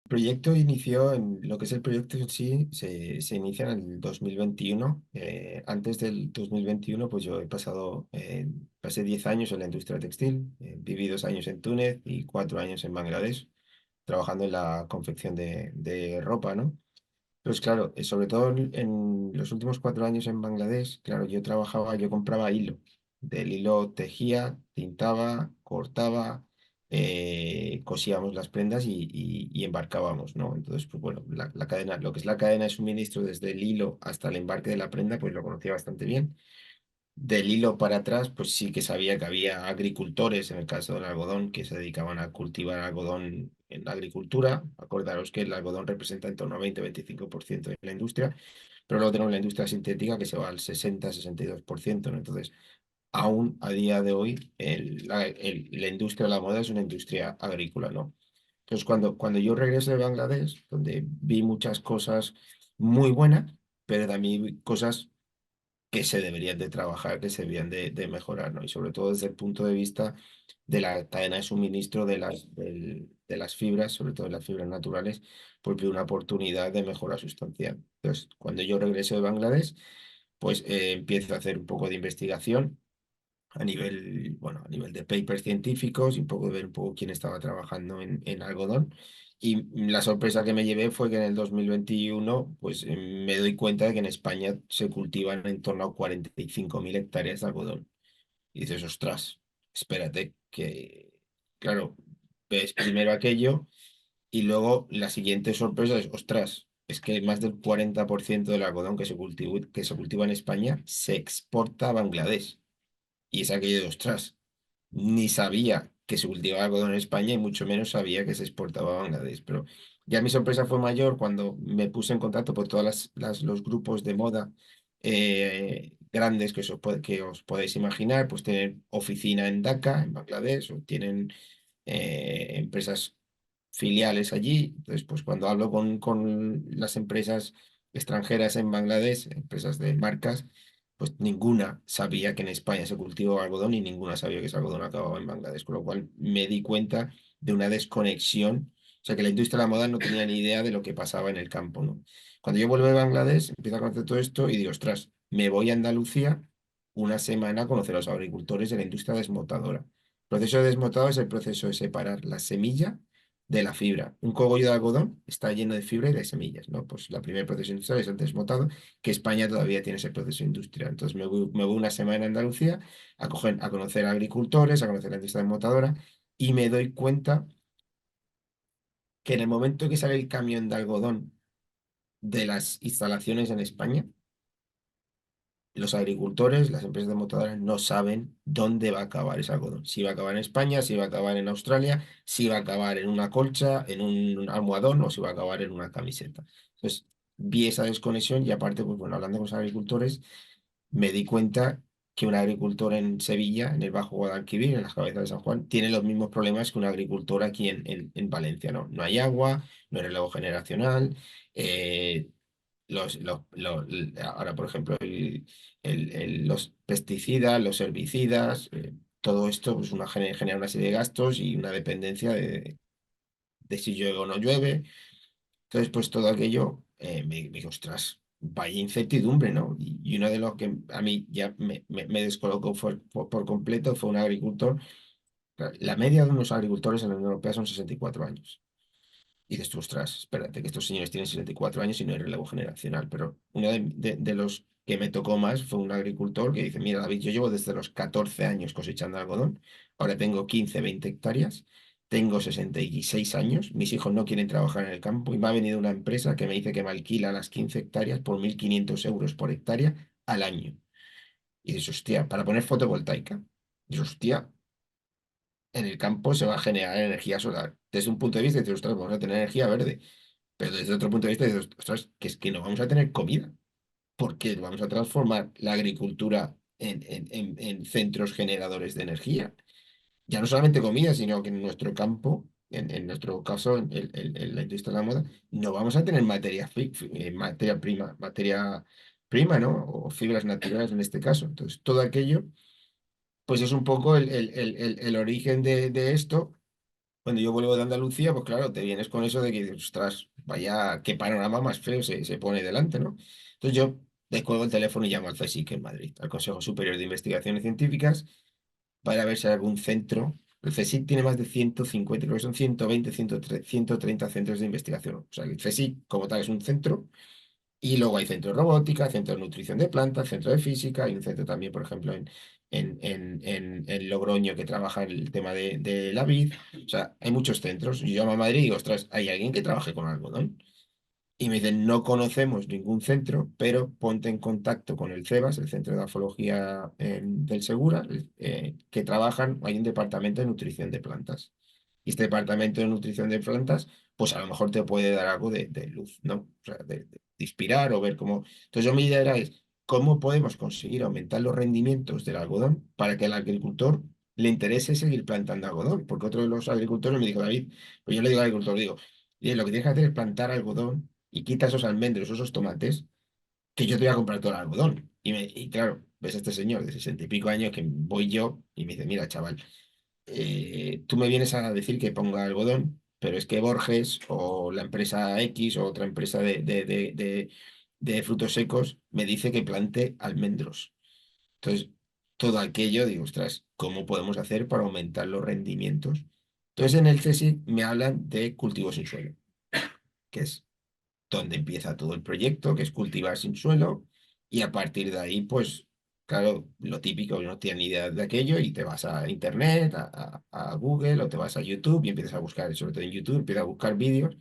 Proyecto inició en lo que es el proyecto en sí, se inicia en el 2021. Antes del 2021, pues yo pasé 10 años en la industria textil, viví 2 años en Túnez y 4 años en Bangladesh, trabajando en la confección de ropa, ¿no? Pues claro, sobre todo en los últimos 4 años en Bangladesh, claro, yo compraba hilo. Del hilo tejía, tintaba, cortaba, cosíamos las prendas y embarcábamos, ¿no? Entonces, pues bueno, la cadena, lo que es la cadena de suministro desde el hilo hasta el embarque de la prenda, pues lo conocía bastante bien. Del hilo para atrás, pues sí que sabía que había agricultores, en el caso del algodón, que se dedicaban a cultivar algodón en la agricultura. Acordaros que el algodón representa en torno a 20-25% de la industria, pero luego tenemos la industria sintética que se va al 60-62%, ¿no? Entonces, aún a día de hoy, la industria de la moda es una industria agrícola, ¿no? Entonces, cuando yo regreso de Bangladesh, donde vi muchas cosas muy buenas, pero también vi cosas que se deberían de trabajar, que se deberían de mejorar, ¿no? Y sobre todo desde el punto de vista de la cadena de suministro de las fibras, sobre todo de las fibras naturales, pues vi una oportunidad de mejora sustancial. Entonces, cuando yo regreso de Bangladesh, pues empiezo a hacer un poco de investigación a nivel de papers científicos y un poco de ver un poco quién estaba trabajando en algodón. Y la sorpresa que me llevé fue que en el 2021 pues me doy cuenta de que en España se cultivan en torno a 45.000 hectáreas de algodón. Y dices, ostras, espérate, que claro, ves primero aquello y luego la siguiente sorpresa es, ostras, es que más del 40% del algodón que se cultiva en España se exporta a Bangladesh. Y es aquello de, ostras, ni sabía que se cultivaba algodón en España y mucho menos sabía que se exportaba a Bangladesh. Pero ya mi sorpresa fue mayor cuando me puse en contacto por todos los grupos de moda grandes que os podéis imaginar, pues tienen oficina en Dhaka, en Bangladesh, o tienen empresas filiales allí. Entonces, pues cuando hablo con las empresas extranjeras en Bangladesh, empresas de marcas, pues ninguna sabía que en España se cultivaba algodón y ninguna sabía que ese algodón acababa en Bangladesh, con lo cual me di cuenta de una desconexión, o sea que la industria de la moda no tenía ni idea de lo que pasaba en el campo, ¿no? Cuando yo vuelvo de Bangladesh, empiezo a conocer todo esto y digo, ostras, me voy a Andalucía una semana a conocer a los agricultores de la industria desmotadora. El proceso de desmotado es el proceso de separar la semilla de la fibra. Un cogollo de algodón está lleno de fibra y de semillas, ¿no? Pues la primera proceso industrial es el desmotado, que España todavía tiene ese proceso industrial. Entonces me voy una semana a Andalucía a conocer a agricultores, a conocer la industria desmotadora y me doy cuenta que en el momento que sale el camión de algodón de las instalaciones en España, los agricultores, las empresas desmotadoras no saben dónde va a acabar ese algodón. Si va a acabar en España, si va a acabar en Australia, si va a acabar en una colcha, en un almohadón o si va a acabar en una camiseta. Entonces, vi esa desconexión y aparte, pues bueno, hablando con los agricultores, me di cuenta que un agricultor en Sevilla, en el Bajo Guadalquivir, en las Cabezas de San Juan, tiene los mismos problemas que un agricultor aquí en Valencia, ¿no? No hay agua, no hay relevo generacional, ahora, por ejemplo, los pesticidas, los herbicidas, todo esto pues genera una serie de gastos y una dependencia de si llueve o no llueve. Entonces, pues todo aquello, me dije, ostras, vaya incertidumbre, ¿no? Y uno de los que a mí ya me descolocó por completo fue un agricultor. La media de unos agricultores en la Unión Europea son 64 años. Y dices tú, ostras, espérate, que estos señores tienen 64 años y no hay relevo generacional. Pero uno de los que me tocó más fue un agricultor que dice, mira, David, yo llevo desde los 14 años cosechando algodón, ahora tengo 15 20 hectáreas, tengo 66 años, mis hijos no quieren trabajar en el campo y me ha venido una empresa que me dice que me alquila las 15 hectáreas por 1.500 euros por hectárea al año. Y dices, hostia, para poner fotovoltaica. Y dices, hostia, en el campo se va a generar energía solar. Desde un punto de vista, dices, ostras, vamos a tener energía verde. Pero desde otro punto de vista, dices, ostras, que es que no vamos a tener comida, porque vamos a transformar la agricultura en centros generadores de energía. Ya no solamente comida, sino que en nuestro campo, en nuestro caso, en la industria de la moda, no vamos a tener materia prima, ¿no? O fibras naturales en este caso. Entonces, todo aquello, pues es un poco el origen de esto. cuando yo vuelvo de Andalucía, pues claro, te vienes con eso de que, ostras, vaya, qué panorama más feo se pone delante, ¿no? Entonces yo descuelgo el teléfono y llamo al CSIC en Madrid, al Consejo Superior de Investigaciones Científicas, para ver si hay algún centro. El CSIC tiene más de 150, creo que son 120, 130 centros de investigación. O sea, el CSIC como tal es un centro y luego hay centro de robótica, centro de nutrición de plantas, centro de física, hay un centro también, por ejemplo, en Logroño que trabaja en el tema de la vid. O sea, hay muchos centros. Yo llamo a Madrid y digo, ostras, ¿hay alguien que trabaje con algodón? Y me dicen, no conocemos ningún centro, pero ponte en contacto con el CEBAS, el Centro de Afología del Segura, que trabajan, hay un departamento de nutrición de plantas. Y este departamento de nutrición de plantas, pues a lo mejor te puede dar algo de luz, ¿no? O sea, de inspirar o ver cómo. Entonces, yo mi idea era es, ¿cómo podemos conseguir aumentar los rendimientos del algodón para que al agricultor le interese seguir plantando algodón? Porque otro de los agricultores me dijo, David, pues yo le digo al agricultor, digo, "Oye, lo que tienes que hacer es plantar algodón y quita esos almendros, esos tomates, que yo te voy a comprar todo el algodón. Y claro, ves a este señor de 60 y pico años que voy yo y me dice, mira, chaval, tú me vienes a decir que ponga algodón, pero es que Borges o la empresa X o otra empresa de frutos secos me dice que plante almendros. Entonces, todo aquello, digo, ostras, ¿cómo podemos hacer para aumentar los rendimientos? Entonces, en el CSIC me hablan de cultivos sin suelo, que es donde empieza todo el proyecto, que es cultivar sin suelo, y a partir de ahí, pues, claro, lo típico, no tienes ni idea de aquello y te vas a Internet, a Google o te vas a YouTube y empiezas a buscar, sobre todo en YouTube, empiezas a buscar vídeos,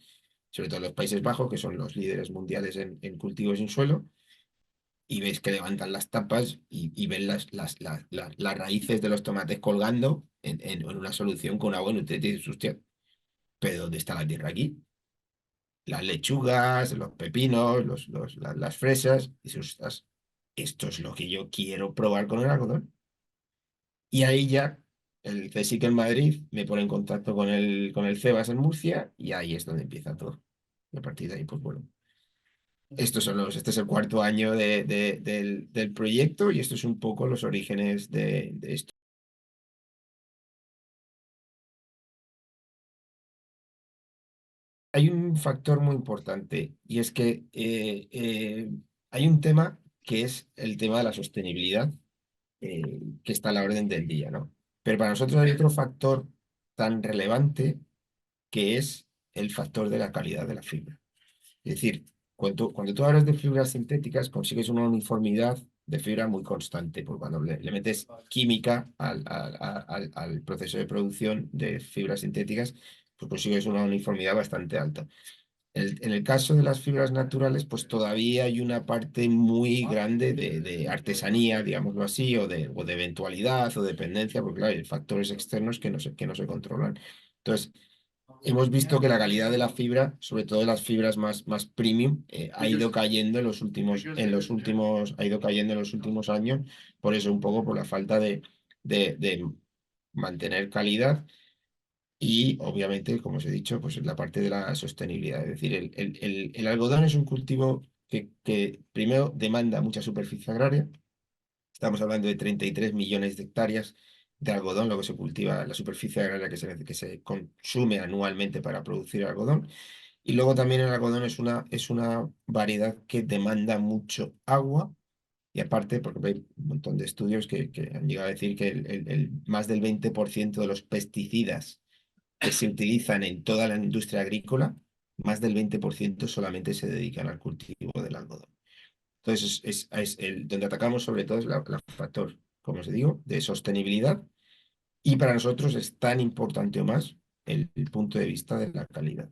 sobre todo en los Países Bajos, que son los líderes mundiales en cultivos sin suelo, y ves que levantan las tapas y ven las raíces de los tomates colgando en una solución con agua y te dices, hostia, ¿pero dónde está la tierra aquí? Las lechugas, los pepinos, las fresas, y dices, "Ostras, esto es lo que yo quiero probar con el algodón". Y ahí ya el CSIC en Madrid me pone en contacto con el CEBAS en Murcia y ahí es donde empieza todo. Y a partir de ahí, pues bueno, este es el cuarto año del proyecto y esto es un poco los orígenes de esto. Hay un factor muy importante y es que hay un tema que es el tema de la sostenibilidad que está a la orden del día, ¿no? Pero para nosotros hay otro factor tan relevante que es el factor de la calidad de la fibra. Es decir, cuando tú hablas de fibras sintéticas, consigues una uniformidad de fibra muy constante, porque cuando le metes química al proceso de producción de fibras sintéticas, pues consigues una uniformidad bastante alta. En el caso de las fibras naturales, pues todavía hay una parte muy grande de artesanía, digámoslo así, o de eventualidad o dependencia, porque claro, hay factores externos que no se controlan. Entonces, hemos visto que la calidad de la fibra, sobre todo de las fibras más premium, ha ido cayendo ha ido cayendo en los últimos años, por eso un poco por la falta de mantener calidad y obviamente, como os he dicho, pues la parte de la sostenibilidad. Es decir, el algodón es un cultivo que primero demanda mucha superficie agraria. Estamos hablando de 33 millones de hectáreas de algodón, lo que se cultiva, la superficie agraria que se consume anualmente para producir algodón. Y luego también el algodón es una variedad que demanda mucho agua. Y aparte, porque hay un montón de estudios que han llegado a decir que más del 20% de los pesticidas que se utilizan en toda la industria agrícola, más del 20% solamente se dedican al cultivo del algodón. Entonces, donde atacamos sobre todo es el factor, como os digo, de sostenibilidad y para nosotros es tan importante o más el punto de vista de la calidad.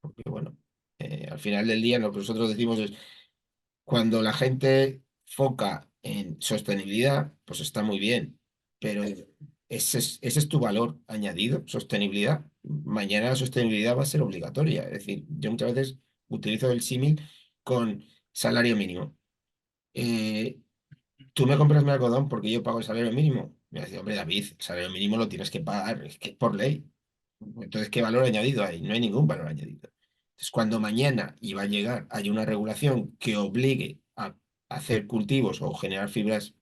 Porque, bueno, al final del día lo que nosotros decimos es, cuando la gente foca en sostenibilidad, pues está muy bien, pero ese es tu valor añadido, sostenibilidad. Mañana la sostenibilidad va a ser obligatoria. Es decir, yo muchas veces utilizo el símil con salario mínimo. Eh, Tú me compras mi algodón porque yo pago el salario mínimo. Me dice, hombre, David, el salario mínimo lo tienes que pagar, es que es por ley. Entonces, ¿qué valor añadido hay? No hay ningún valor añadido. Entonces, cuando mañana iba a llegar, hay una regulación que obligue a hacer cultivos o generar fibras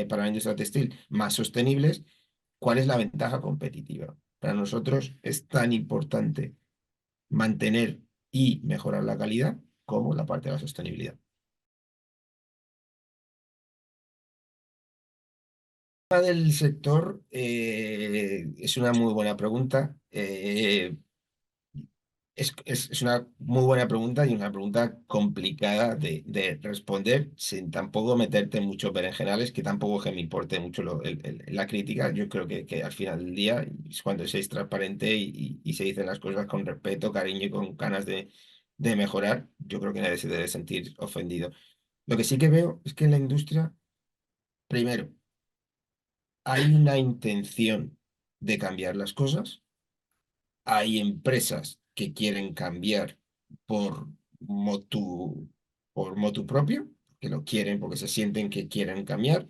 para la industria textil más sostenibles, ¿cuál es la ventaja competitiva? para nosotros es tan importante mantener y mejorar la calidad como la parte de la sostenibilidad. El tema del sector es una muy buena pregunta. Es una muy buena pregunta y una pregunta complicada de responder sin tampoco meterte en muchos berenjenales, que tampoco es que me importe mucho la crítica. Yo creo que al final del día es cuando se es transparente y se dicen las cosas con respeto, cariño y con ganas de mejorar. Yo creo que nadie se debe sentir ofendido. Lo que sí que veo es que en la industria, primero, hay una intención de cambiar las cosas. Hay empresas que quieren cambiar por motu, por motu propio, que lo quieren porque se sienten que quieren cambiar.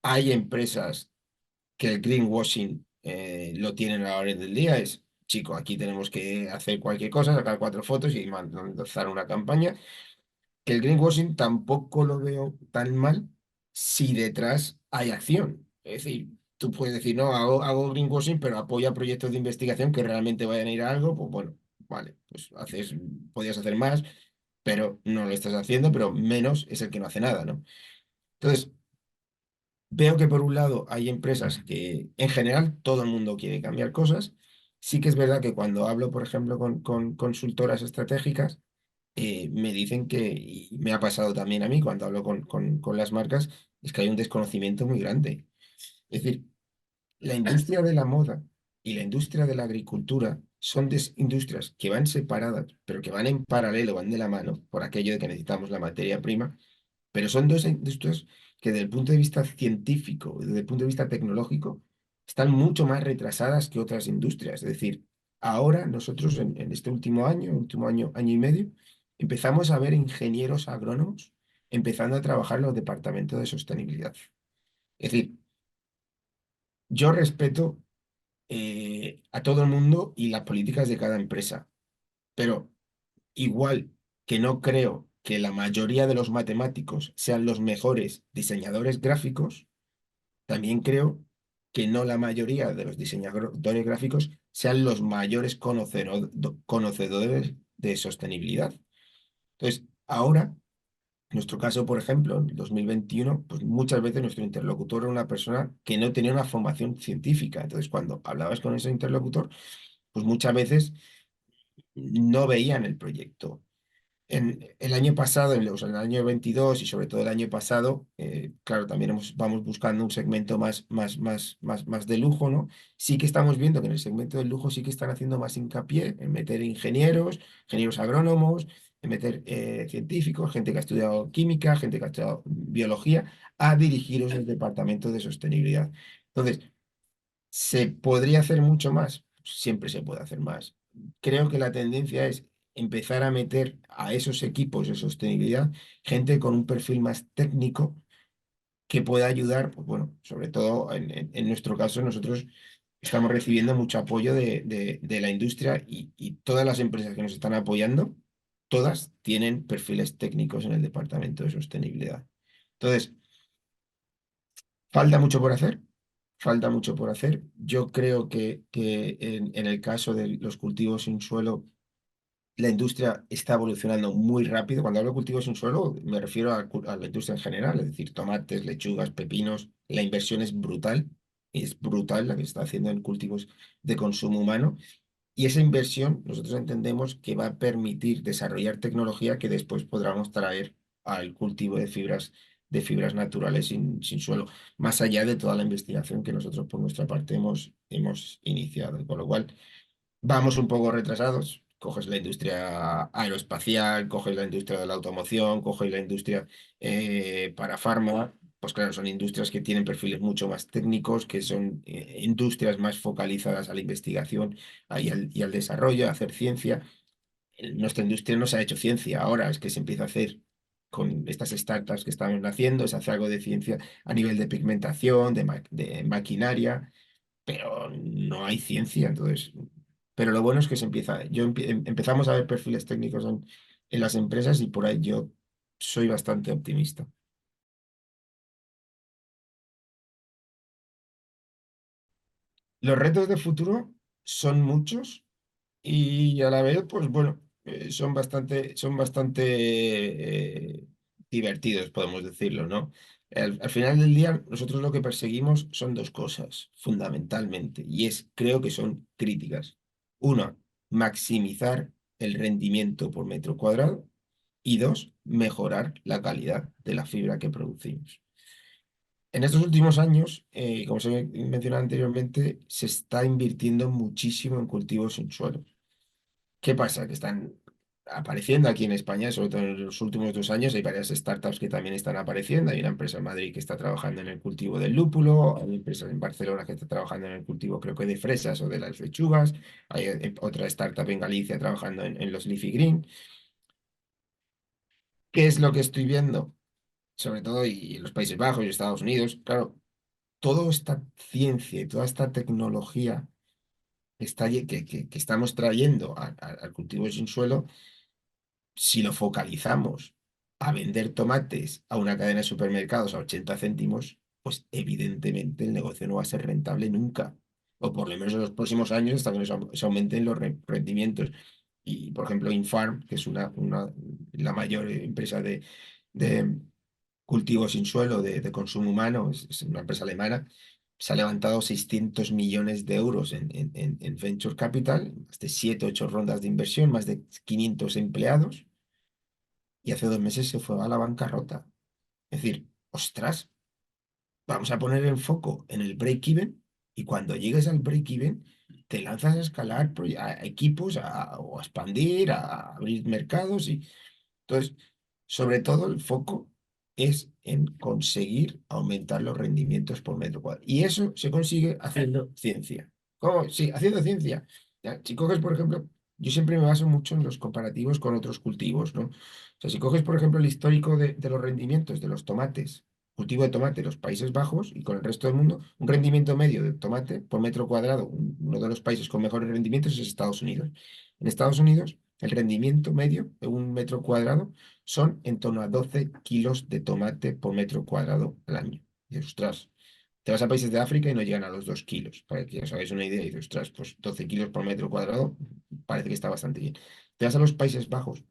Hay empresas que el greenwashing lo tienen a la orden del día. Es, chico, aquí tenemos que hacer cualquier cosa, sacar cuatro fotos y lanzar una campaña que el greenwashing tampoco lo veo tan mal si detrás hay acción. Es decir, tú puedes decir, no, hago greenwashing, pero apoya proyectos de investigación que realmente vayan a ir a algo, pues bueno, vale, pues podías hacer más, pero no lo estás haciendo, pero menos es el que no hace nada, ¿no? Entonces, veo que por un lado hay empresas que en general todo el mundo quiere cambiar cosas. Sí que es verdad que cuando hablo, por ejemplo, con consultoras estratégicas, me dicen que, y me ha pasado también a mí cuando hablo con las marcas, es que hay un desconocimiento muy grande. Es decir, la industria de la moda y la industria de la agricultura son industrias que van separadas, pero que van en paralelo, van de la mano, por aquello de que necesitamos la materia prima, pero son dos industrias que desde el punto de vista científico, desde el punto de vista tecnológico, están mucho más retrasadas que otras industrias. Es decir, ahora nosotros en este último año, año y medio, empezamos a ver ingenieros agrónomos empezando a trabajar en los departamentos de sostenibilidad. Es decir, yo respeto a todo el mundo y las políticas de cada empresa, pero igual que no creo que la mayoría de los matemáticos sean los mejores diseñadores gráficos, también creo que no la mayoría de los diseñadores gráficos sean los mayores conocedores de sostenibilidad. Entonces, ahora, en nuestro caso, por ejemplo, en 2021, pues muchas veces nuestro interlocutor era una persona que no tenía una formación científica. Entonces, cuando hablabas con ese interlocutor, pues muchas veces no veían el proyecto. En el año pasado, o sea, en el año 22 y sobre todo el año pasado, claro, también vamos buscando un segmento más de lujo, ¿no? Sí que estamos viendo que en el segmento del lujo sí que están haciendo más hincapié en meter ingenieros, ingenieros agrónomos, en meter científicos, gente que ha estudiado química, gente que ha estudiado biología, a dirigiros el departamento de sostenibilidad. Entonces, ¿se podría hacer mucho más? Siempre se puede hacer más. Creo que la tendencia es empezar a meter a esos equipos de sostenibilidad gente con un perfil más técnico que pueda ayudar, pues bueno, sobre todo en nuestro caso, nosotros estamos recibiendo mucho apoyo de la industria y todas las empresas que nos están apoyando, todas tienen perfiles técnicos en el departamento de sostenibilidad. Entonces, falta mucho por hacer, falta mucho por hacer. Yo creo que en el caso de los cultivos sin suelo, la industria está evolucionando muy rápido. Cuando hablo de cultivos sin suelo, me refiero a la industria en general, es decir, tomates, lechugas, pepinos. La inversión es brutal la que se está haciendo en cultivos de consumo humano. Y esa inversión nosotros entendemos que va a permitir desarrollar tecnología que después podamos traer al cultivo de fibras naturales sin suelo, más allá de toda la investigación que nosotros por nuestra parte hemos iniciado. Con lo cual, vamos un poco retrasados. Coges la industria aeroespacial, coges la industria de la automoción, coges la industria para farma. Pues claro, son industrias que tienen perfiles mucho más técnicos, que son industrias más focalizadas a la investigación y al desarrollo, a hacer ciencia. Nuestra industria no se ha hecho ciencia ahora, es que se empieza a hacer con estas startups que estamos haciendo, se hace algo de ciencia a nivel de pigmentación, de maquinaria, pero no hay ciencia, entonces. Pero lo bueno es que se empieza, empezamos a ver perfiles técnicos en las empresas y por ahí yo soy bastante optimista. Los retos de futuro. son muchos y a la vez, pues bueno, son bastante divertidos, podemos decirlo, ¿no? Al final del día, nosotros lo que perseguimos son dos cosas, fundamentalmente, y creo que son críticas. Una, maximizar el rendimiento por metro cuadrado y dos, mejorar la calidad de la fibra que producimos. En estos últimos años, como se mencionado anteriormente, se está invirtiendo muchísimo en cultivos sin suelo. ¿Qué pasa? Que están apareciendo aquí en España, sobre todo en los últimos 2 años, hay varias startups que también están apareciendo. Hay una empresa en Madrid que está trabajando en el cultivo del lúpulo, hay una empresa en Barcelona que está trabajando en el cultivo, creo que de fresas o de las lechugas, hay otra startup en Galicia trabajando en los leafy green. ¿Qué es lo que estoy viendo? Sobre todo y en los Países Bajos y Estados Unidos, claro, toda esta ciencia y toda esta tecnología que estamos trayendo al cultivo sin suelo, si lo focalizamos a vender tomates a una cadena de supermercados a 80 céntimos, pues evidentemente el negocio no va a ser rentable nunca. O por lo menos en los próximos años hasta que se aumenten los rendimientos. Y, por ejemplo, Infarm, que es la mayor empresa de cultivo sin suelo de consumo humano, es una empresa alemana, se ha levantado 600 millones de euros en Venture Capital, más de 7 8 rondas de inversión, más de 500 empleados, y hace 2 meses se fue a la bancarrota. Es decir, ostras, vamos a poner el foco en el break-even y cuando llegues al break-even te lanzas a escalar a equipos o a expandir, a abrir mercados y entonces, sobre todo el foco es en conseguir aumentar los rendimientos por metro cuadrado. Y eso se consigue haciendo ciencia. ¿Cómo? Sí, haciendo ciencia. Ya, si coges, por ejemplo, yo siempre me baso mucho en los comparativos con otros cultivos, ¿no? O sea, si coges, por ejemplo, el histórico de los rendimientos de los tomates, cultivo de tomate en los Países Bajos y con el resto del mundo, un rendimiento medio de tomate por metro cuadrado, uno de los países con mejores rendimientos es Estados Unidos. En Estados Unidos, el rendimiento medio de un metro cuadrado son en torno a 12 kilos de tomate por metro cuadrado al año. Y dices, ostras, te vas a países de África y no llegan a los 2 kilos, para que os hagáis una idea. Y dices, ostras, pues 12 kilos por metro cuadrado parece que está bastante bien. Te vas a los Países Bajos,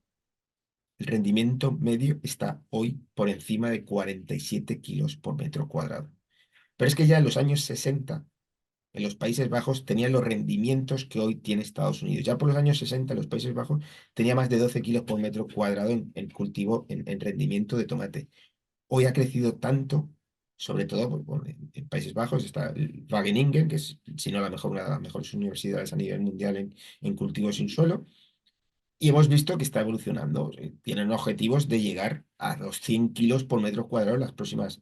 el rendimiento medio está hoy por encima de 47 kilos por metro cuadrado. Pero es que ya en los años 60 en los Países Bajos tenían los rendimientos que hoy tiene Estados Unidos. Ya por los años 60 los Países Bajos tenía más de 12 kilos por metro cuadrado en cultivo, en rendimiento de tomate. Hoy ha crecido tanto, sobre todo bueno, en Países Bajos está el Wageningen, que es, si no la mejor, una de las mejores universidades a nivel mundial en cultivo sin suelo, y hemos visto que está evolucionando. Tienen objetivos de llegar a los 100 kilos por metro cuadrado en las próximas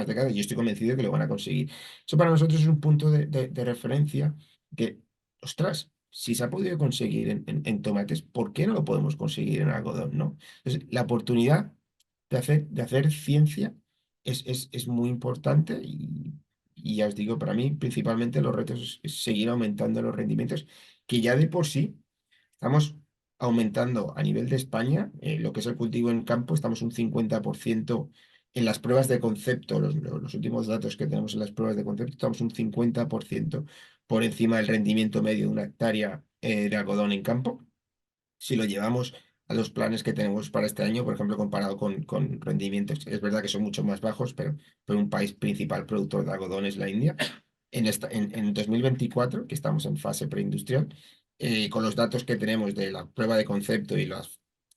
décadas y yo estoy convencido de que lo van a conseguir. Eso para nosotros es un punto de referencia que, ostras, si se ha podido conseguir en tomates, ¿por qué no lo podemos conseguir en algodón, no? Entonces, la oportunidad de hacer ciencia es muy importante y ya os digo, para mí principalmente los retos es seguir aumentando los rendimientos que ya de por sí estamos aumentando a nivel de España, lo que es el cultivo en campo, estamos un 50% en las pruebas de concepto, los últimos datos que tenemos en las pruebas de concepto, estamos un 50% por encima del rendimiento medio de una hectárea de algodón en campo. Si lo llevamos a los planes que tenemos para este año, por ejemplo, comparado con rendimientos, es verdad que son mucho más bajos, pero un país principal productor de algodón es la India. En 2024, que estamos en fase preindustrial, con los datos que tenemos de la prueba de concepto y la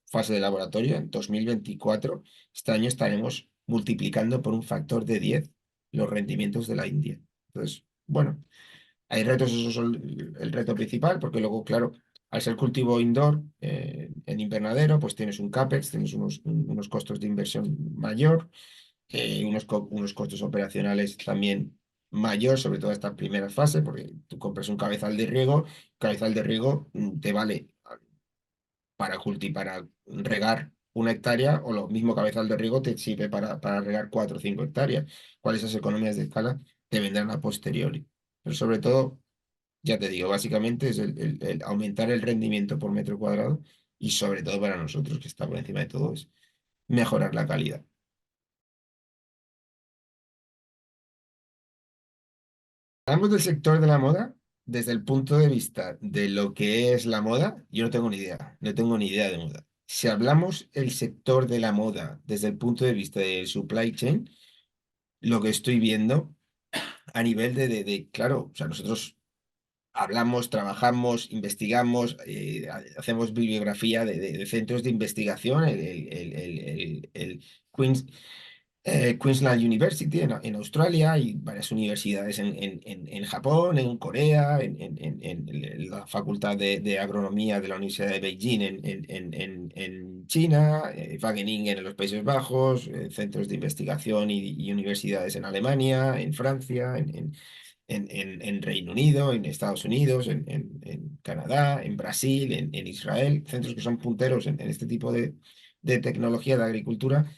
fase de laboratorio, en 2024, este año estaremos multiplicando por un factor de 10 los rendimientos de la India. Entonces, bueno, hay retos, esos son el reto principal, porque luego, claro, al ser cultivo indoor, en invernadero, pues tienes un CAPEX, tienes unos costos de inversión mayor, unos costos operacionales también mayor, sobre todo esta primera fase, porque tú compras un cabezal de riego te vale para regar 1 hectárea o lo mismo cabezal de riego te sirve para regar 4 o 5 hectáreas. ¿Cuáles esas economías de escala te vendrán a posteriori? Pero sobre todo, ya te digo, básicamente es el aumentar el rendimiento por metro cuadrado y sobre todo para nosotros, que está por encima de todo, es mejorar la calidad. Hablamos del sector de la moda. desde el punto de vista de lo que es la moda, yo no tengo ni idea, no tengo ni idea de moda. Si hablamos el sector de la moda desde el punto de vista de supply chain, lo que estoy viendo a nivel claro, o sea, nosotros hablamos, trabajamos, investigamos, hacemos bibliografía de centros de investigación, el Queens, Queensland University en Australia y varias universidades en Japón, en Corea, en la Facultad de Agronomía de la Universidad de Beijing en China, Wageningen en los Países Bajos, centros de investigación y universidades en Alemania, en Francia, en Reino Unido, en Estados Unidos, en Canadá, en Brasil, en Israel, centros que son punteros en este tipo de tecnología de agricultura,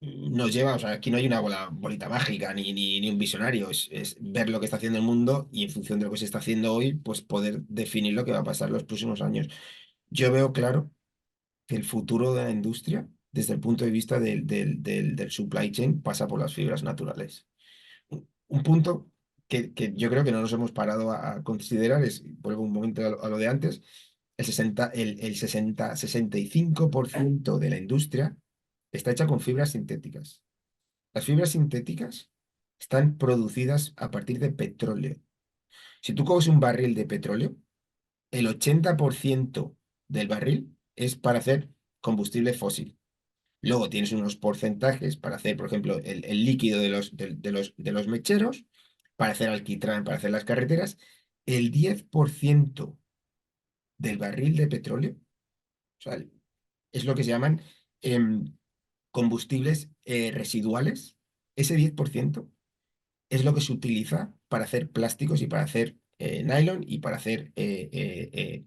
nos lleva, o sea, aquí no hay una bolita mágica ni un visionario, es ver lo que está haciendo el mundo y en función de lo que se está haciendo hoy, pues poder definir lo que va a pasar en los próximos años. Yo veo claro que el futuro de la industria, desde el punto de vista del supply chain, pasa por las fibras naturales. Un punto que yo creo que no nos hemos parado a considerar es, vuelvo un momento a lo de antes, el 65% de la industria está hecha con fibras sintéticas. Las fibras sintéticas están producidas a partir de petróleo. Si tú coges un barril de petróleo, el 80% del barril es para hacer combustible fósil. Luego tienes unos porcentajes para hacer, por ejemplo, el líquido de los mecheros, para hacer alquitrán, para hacer las carreteras. El 10% del barril de petróleo, o sea, es lo que se llaman em, combustibles residuales. Ese 10% es lo que se utiliza para hacer plásticos y para hacer nylon y para hacer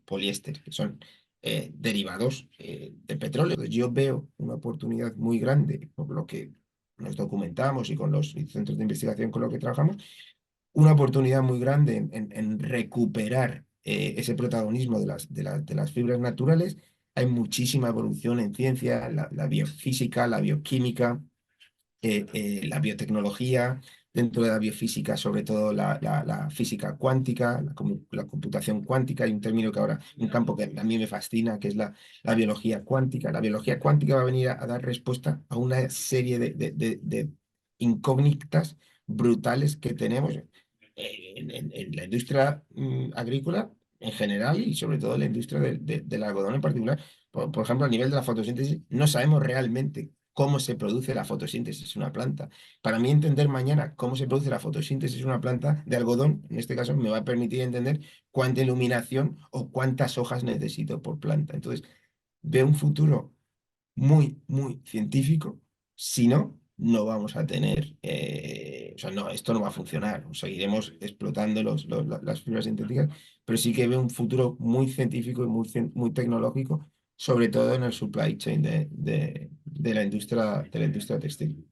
poliéster, que son derivados del petróleo. Entonces, yo veo una oportunidad muy grande, por lo que nos documentamos y con los centros de investigación con los que trabajamos, una oportunidad muy grande en recuperar ese protagonismo de las fibras naturales. Hay muchísima evolución en ciencia, la biofísica, la bioquímica, la biotecnología, dentro de la biofísica, sobre todo la física cuántica, la computación cuántica. Hay un término que ahora, un campo que a mí me fascina, que es la biología cuántica. La biología cuántica va a venir a dar respuesta a una serie de incógnitas brutales que tenemos en la industria agrícola en general y sobre todo en la industria del algodón en particular. Por ejemplo, a nivel de la fotosíntesis, no sabemos realmente cómo se produce la fotosíntesis en una planta. Para mí entender mañana cómo se produce la fotosíntesis en una planta de algodón, en este caso, me va a permitir entender cuánta iluminación o cuántas hojas necesito por planta. Entonces, veo un futuro muy, muy científico. Si no, no vamos a tener, o sea, no, esto no va a funcionar. Seguiremos explotando las fibras sintéticas, pero sí que veo un futuro muy científico y muy tecnológico, sobre todo en el supply chain de la industria textil.